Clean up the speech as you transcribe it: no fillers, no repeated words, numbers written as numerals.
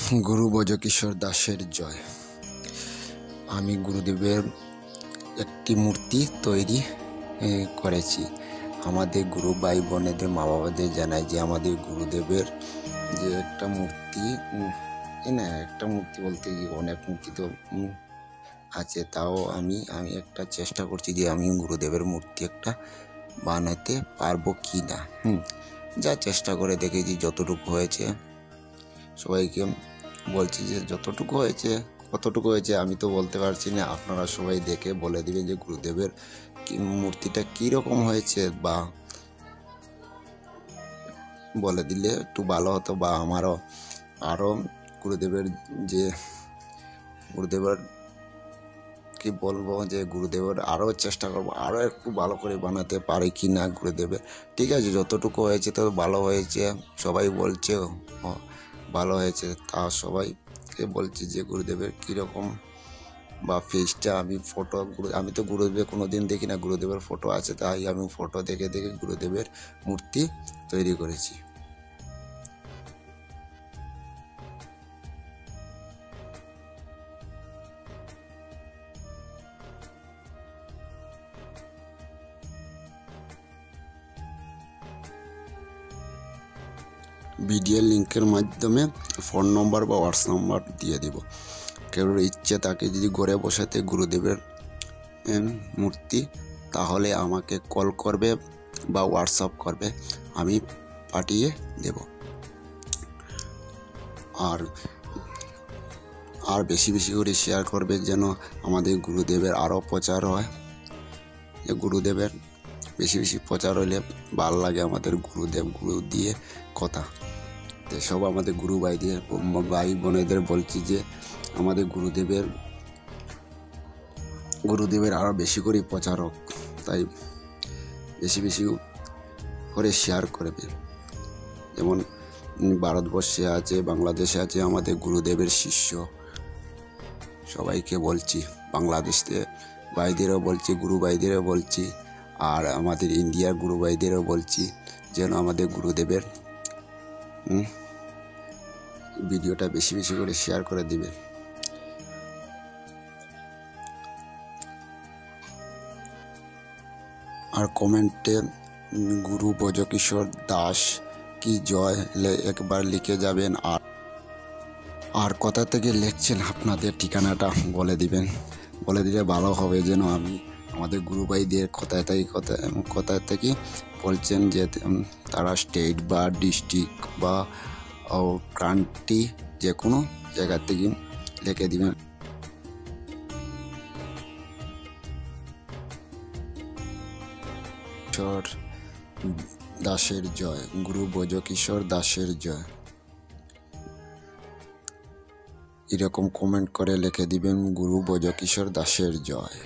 গুরু ব্রজকিশোর দাসের জয়। আমি গুরুদেবের একটি মূর্তি তৈরি করেছি। আমাদের গুরু ভাই বোনেদের মা বাবাদের জানাই যে আমাদের গুরুদেবের যে একটা মূর্তি একটা মূর্তি বলতে গিয়ে অনেক মূর্তি তো আছে, তাও আমি একটা চেষ্টা করছি যে আমি গুরুদেবের মূর্তি একটা বানাতে পারবো কি না। যা চেষ্টা করে দেখেছি, যতটুকু হয়েছে সবাইকে বলছি যে যতটুকু হয়েছে কতটুকু হয়েছে আমি তো বলতে পারছি না, আপনারা সবাই দেখে বলে দিবেন যে গুরুদেবের মূর্তিটা কীরকম হয়েছে, বা বলে দিলে একটু ভালো হতো, বা আমারও আরও গুরুদেবের কি বলবো যে গুরুদেবের আরও চেষ্টা করবো, আরও একটু ভালো করে বানাতে পারে কি না গুরুদেবের। ঠিক আছে, যতটুকু হয়েছে তো ভালো হয়েছে, সবাই বলছে ভালো হয়েছে, তা সবাইকে বলছি যে গুরুদেবের কীরকম বা ফেসটা আমি তো গুরুদেবের কোনো দিন দেখি না, গুরুদেবের ফটো আছে তাই আমি ফটো দেখে দেখে গুরুদেবের মূর্তি তৈরি করেছি। ভিডিও লিঙ্কের মাধ্যমে ফোন নম্বর বা হোয়াটসঅ্যাপ নাম্বার দিয়ে দিব। কেউ ইচ্ছে তাকে যদি ঘরে বসাতে গুরুদেবের মূর্তি, তাহলে আমাকে কল করবে বা হোয়াটসঅ্যাপ করবে, আমি পাঠিয়ে দেব। আর বেশি বেশি করে শেয়ার করবে যেন আমাদের গুরুদেবের আরও প্রচার হয়। যে গুরুদেবের বেশি বেশি প্রচার হলে ভালো লাগে আমাদের গুরু দিয়ে কথা। তো সব আমাদের ভাই বোনেদের বলছি যে আমাদের গুরুদেবের আরও বেশি করে প্রচার হোক, তাই বেশি বেশি করে শেয়ার করবে। যেমন ভারতবর্ষে আছে, বাংলাদেশে আছে আমাদের গুরুদেবের শিষ্য, সবাইকে বলছি, বাংলাদেশে ভাইদেরও বলছি, গুরু ভাইদেরও বলছি, আর আমাদের ইন্ডিয়ার গুরু ভাইদেরও বলছি যেন আমাদের গুরুদেবের ভিডিওটা বেশি বেশি করে শেয়ার করে দিবে। আর কমেন্টে গুরু ব্রজকিশোর দাস কি জয় একবার লিখে যাবেন। আর কোথা থেকে লিখছেন আপনাদের ঠিকানাটা বলে দিলে ভালো হবে, যেন আমি আমাদের গুরু ভাইদের কোথায় থেকে বলছেন যে তারা স্টেট বা ডিস্ট্রিক্ট বা কান্ট্রি যে কোনো জায়গা থেকে লিখে দিবেন। দাসের জয়, গুরু ব্রজকিশোর দাসের জয়, এরকম কমেন্ট করে লিখে দিবেন গুরু ব্রজকিশোর দাসের জয়।